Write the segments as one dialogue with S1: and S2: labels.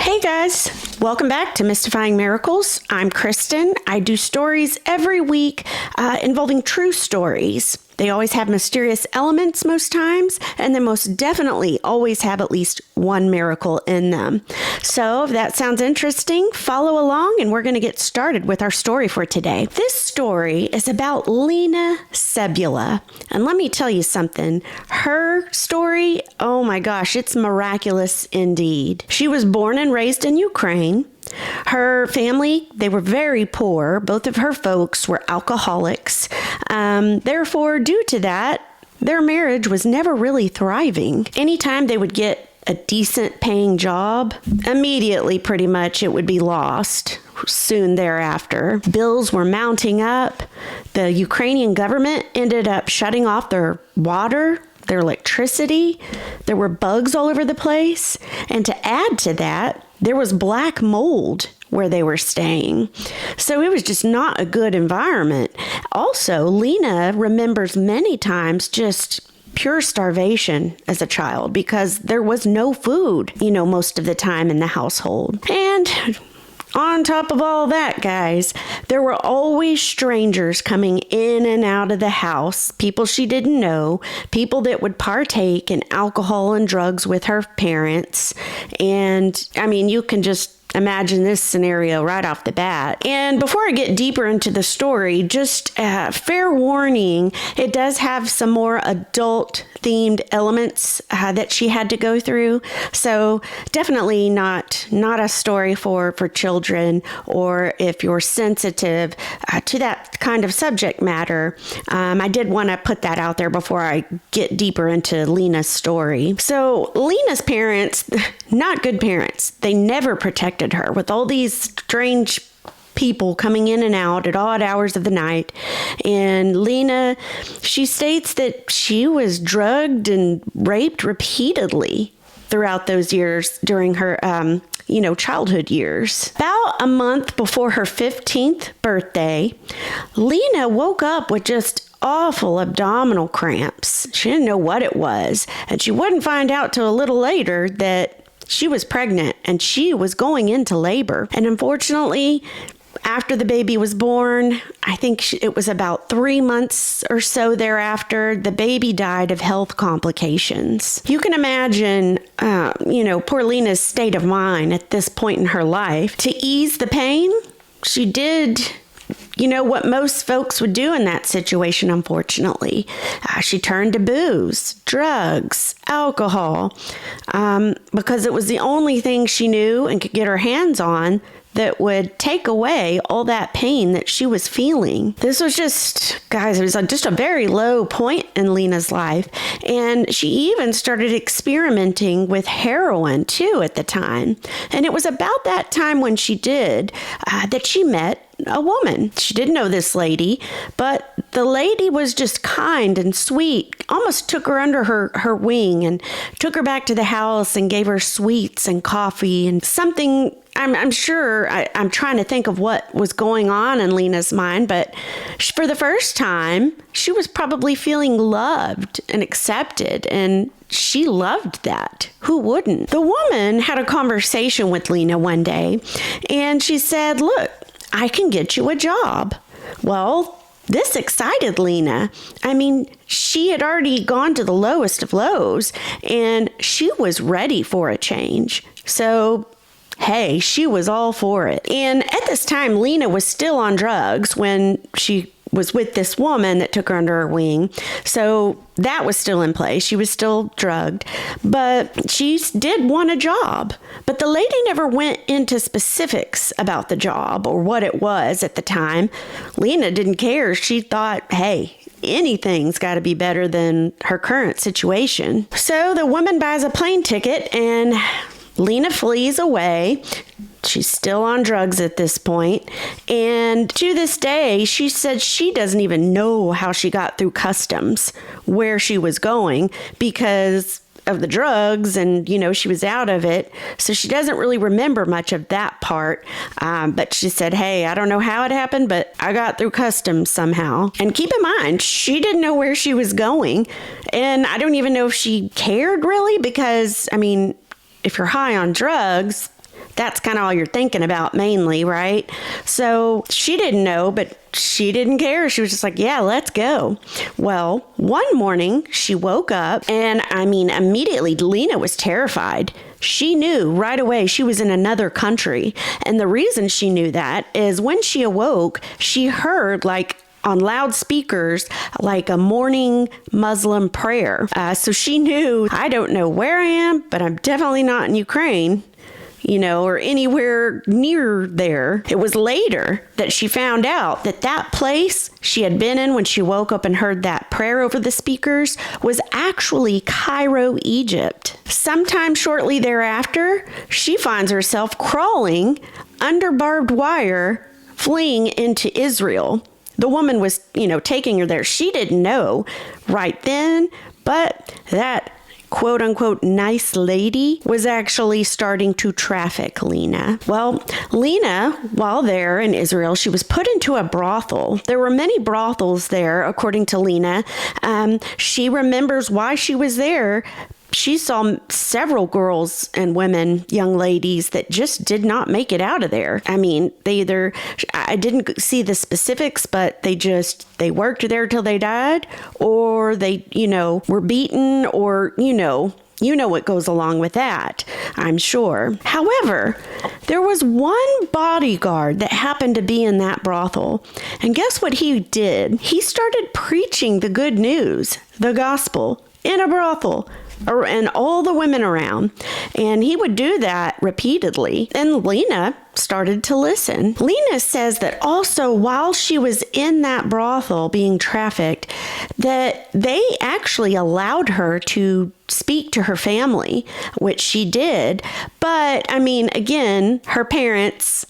S1: Hey guys, welcome back to Mystifying Miracles. I'm Kristen. I do stories every week involving true stories. They always have mysterious elements most times, and they most definitely always have at least one miracle in them. So if that sounds interesting, follow along and we're going to get started with our story for today. This story is about Lena Cebula. And let me tell you something. Her story, oh my gosh, it's miraculous indeed. She was born and raised in Ukraine. Her family, they were very poor. Both of her folks were alcoholics. Therefore, due to that, their marriage was never really thriving. Anytime they would get a decent paying job, immediately pretty much it would be lost soon thereafter. Bills were mounting up. The Ukrainian government ended up shutting off their water, their electricity. There were bugs all over the place. And to add to that, there was black mold where they were staying. So it was just not a good environment. Also, Lena remembers many times just pure starvation as a child because there was no food, most of the time in the household. And on top of all that, guys, there were always strangers coming in and out of the house, people she didn't know, people that would partake in alcohol and drugs with her parents. And you can just imagine this scenario right off the bat. And before I get deeper into the story, just fair warning, it does have some more adult-themed elements that she had to go through. So definitely not a story for children, or if you're sensitive to that kind of subject matter. I did want to put that out there before I get deeper into Lena's story. So Lena's parents, not good parents. They never protected her with all these strange people coming in and out at odd hours of the night. And Lena, she states that she was drugged and raped repeatedly throughout those years during her, childhood years. About a month before her 15th birthday, Lena woke up with just awful abdominal cramps. She didn't know what it was, and she wouldn't find out till a little later that she was pregnant and she was going into labor. And unfortunately, after the baby was born, I think it was about 3 months or so thereafter, the baby died of health complications. You can imagine, poor Lena's state of mind at this point in her life. To ease the pain, she did what most folks would do in that situation, unfortunately. She turned to booze, drugs, alcohol, because it was the only thing she knew and could get her hands on that would take away all that pain that she was feeling. This was just a very low point in Lena's life. And she even started experimenting with heroin too at the time. And it was about that time when she did that she met a woman. She didn't know this lady, but the lady was just kind and sweet, almost took her under her wing and took her back to the house and gave her sweets and coffee and something. I'm sure I'm trying to think of what was going on in Lena's mind, but for the first time, she was probably feeling loved and accepted, and she loved that. Who wouldn't? The woman had a conversation with Lena one day, and she said, "Look, I can get you a job." Well, this excited Lena. She had already gone to the lowest of lows, and she was ready for a change. So hey, she was all for it. And at this time, Lena was still on drugs when she was with this woman that took her under her wing. So that was still in place. She was still drugged, but she did want a job. But the lady never went into specifics about the job or what it was at the time. Lena didn't care. She thought, hey, anything's got to be better than her current situation. So the woman buys a plane ticket and Lena flees away. She's still on drugs at this point. And to this day, she said she doesn't even know how she got through customs, where she was going, because of the drugs and, she was out of it. So she doesn't really remember much of that part. But she said, hey, I don't know how it happened, but I got through customs somehow. And keep in mind, she didn't know where she was going. And I don't even know if she cared really, because, if you're high on drugs, that's kind of all you're thinking about mainly, right? So she didn't know, but she didn't care. She was just like, yeah, let's go. Well, one morning she woke up and immediately Lena was terrified. She knew right away she was in another country. And the reason she knew that is when she awoke, she heard on loudspeakers, like a morning Muslim prayer. So she knew, I don't know where I am, but I'm definitely not in Ukraine, or anywhere near there. It was later that she found out that place she had been in when she woke up and heard that prayer over the speakers was actually Cairo, Egypt. Sometime shortly thereafter, she finds herself crawling under barbed wire, fleeing into Israel. The woman was, taking her there. She didn't know right then, but that quote unquote nice lady was actually starting to traffic Lena. Well, Lena, while there in Israel, she was put into a brothel. There were many brothels there, according to Lena. She remembers why she was there. She saw several girls and women, young ladies, that just did not make it out of there. I didn't see the specifics, but they worked there till they died, or they, were beaten, or, what goes along with that, I'm sure. However, there was one bodyguard that happened to be in that brothel. And guess what he did? He started preaching the good news, the gospel, in a brothel, and all the women around. And he would do that repeatedly. And Lena started to listen. Lena says that also while she was in that brothel being trafficked, that they actually allowed her to speak to her family, which she did. But again, her parents,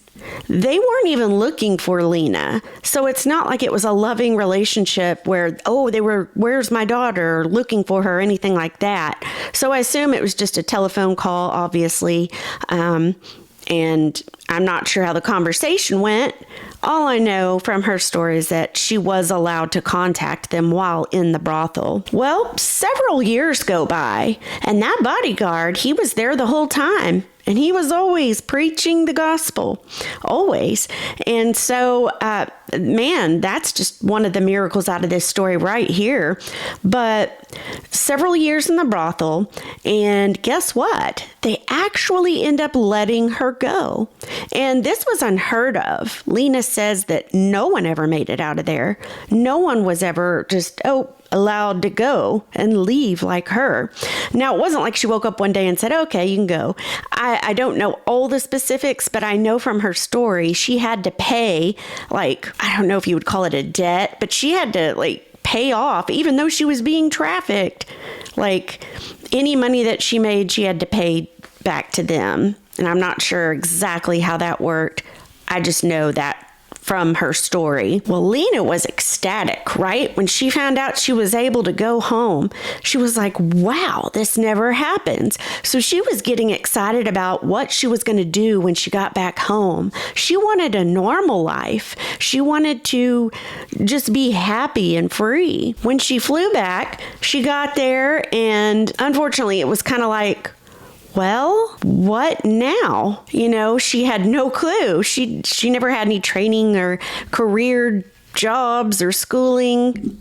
S1: they weren't even looking for Lena. So it's not like it was a loving relationship where, they were, where's my daughter, or looking for her, or anything like that. So I assume it was just a telephone call, obviously. And I'm not sure how the conversation went. All I know from her story is that she was allowed to contact them while in the brothel. Well, several years go by, and that bodyguard, he was there the whole time. And he was always preaching the gospel, always. And so, that's just one of the miracles out of this story right here. But several years in the brothel, and guess what? They actually end up letting her go. And this was unheard of. Lena says that no one ever made it out of there. No one was ever just, allowed to go and leave like her. Now, it wasn't like she woke up one day and said, okay, you can go. I don't know all the specifics, but I know from her story, she had to pay, I don't know if you would call it a debt, but she had to pay off, even though she was being trafficked. Any money that she made, she had to pay back to them. And I'm not sure exactly how that worked. I just know that from her story. Well, Lena was ecstatic, right? When she found out she was able to go home, she was like, wow, this never happens. So she was getting excited about what she was going to do when she got back home. She wanted a normal life. She wanted to just be happy and free. When she flew back, she got there, and unfortunately, it was kind of like, well, what now? She had no clue. She never had any training or career jobs or schooling.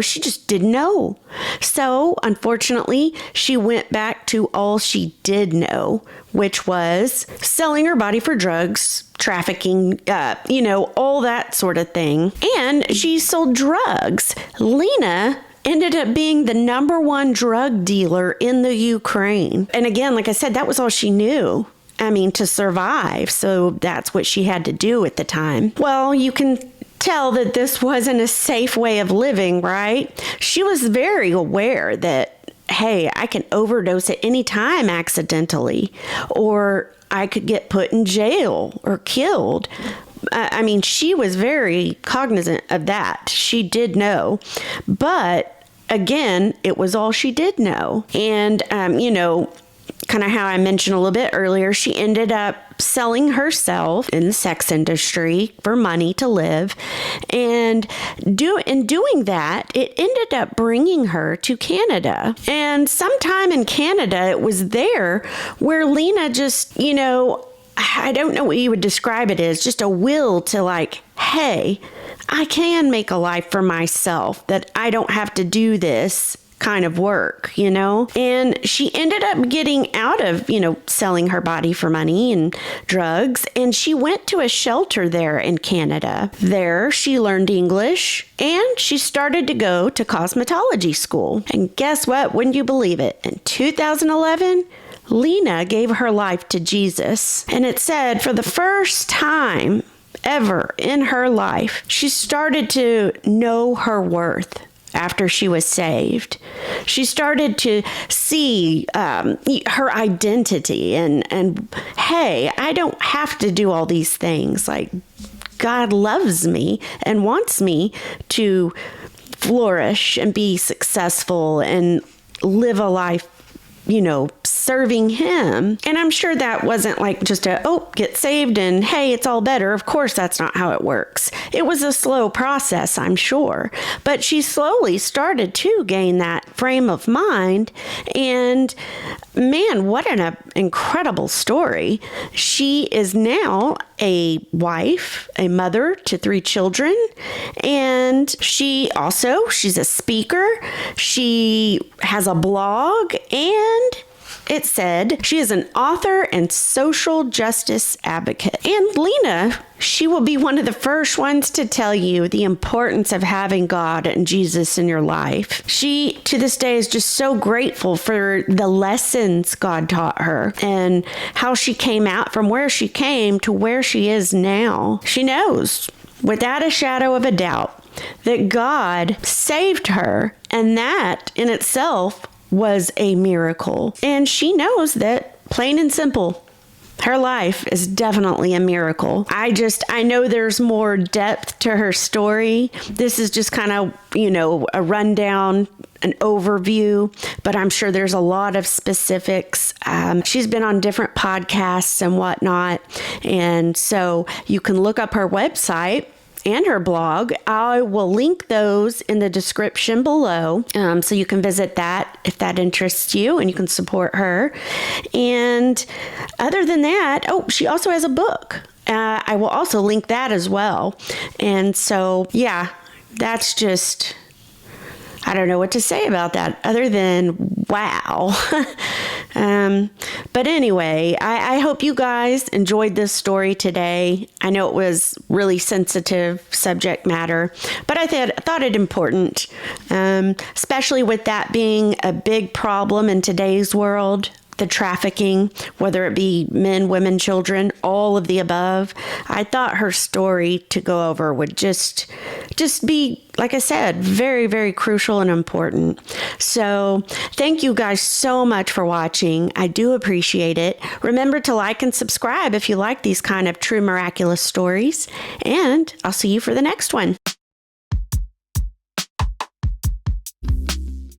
S1: She just didn't know. So, unfortunately, she went back to all she did know, which was selling her body for drugs, trafficking, all that sort of thing. And she sold drugs. Lena ended up being the number one drug dealer in the Ukraine. And again, like I said, that was all she knew. To survive. So that's what she had to do at the time. Well, you can tell that this wasn't a safe way of living, right? She was very aware that, hey, I can overdose at any time accidentally, or I could get put in jail or killed. She was very cognizant of that. She did know. But again, it was all she did know. And, kind of how I mentioned a little bit earlier, she ended up selling herself in the sex industry for money to live. And in doing that, it ended up bringing her to Canada. And sometime in Canada, it was there where Lena just, I don't know what you would describe it as, just a will to like, hey, I can make a life for myself, that I don't have to do this kind of work, you know? And she ended up getting out of, selling her body for money and drugs. And she went to a shelter there in Canada. There, she learned English and she started to go to cosmetology school. And guess what? Wouldn't you believe it? In 2011, Lena gave her life to Jesus. And it said for the first time ever in her life, she started to know her worth. After she was saved, she started to see her identity and hey, I don't have to do all these things. Like, God loves me and wants me to flourish and be successful and live a life, serving him. And I'm sure that wasn't like just get saved and hey, it's all better. Of course, that's not how it works. It was a slow process, I'm sure. But she slowly started to gain that frame of mind. And man, what an incredible story. She is now a wife, a mother to 3 children. And she's a speaker. She has a blog, and it said she is an author and social justice advocate. And Lena, she will be one of the first ones to tell you the importance of having God and Jesus in your life. She, to this day, is just so grateful for the lessons God taught her and how she came out from where she came to where she is now. She knows, without a shadow of a doubt, that God saved her, and that in itself was a miracle. And she knows that, plain and simple, her life is definitely a miracle. I know there's more depth to her story. This is just kind of, a rundown, an overview, but I'm sure there's a lot of specifics. She's been on different podcasts and whatnot. And so you can look up her website and her blog. I will link those in the description below, so you can visit that if that interests you, and you can support her. And other than that, she also has a book. I will also link that as well. And so, yeah, that's just, I don't know what to say about that other than wow. But anyway, I hope you guys enjoyed this story today. I know it was really sensitive subject matter, but I thought it important, especially with that being a big problem in today's world. The trafficking, whether it be men, women, children, all of the above. I thought her story to go over would just be, like I said, very, very crucial and important. So thank you guys so much for watching. I do appreciate it. Remember to like and subscribe if you like these kind of true miraculous stories, and I'll see you for the next one.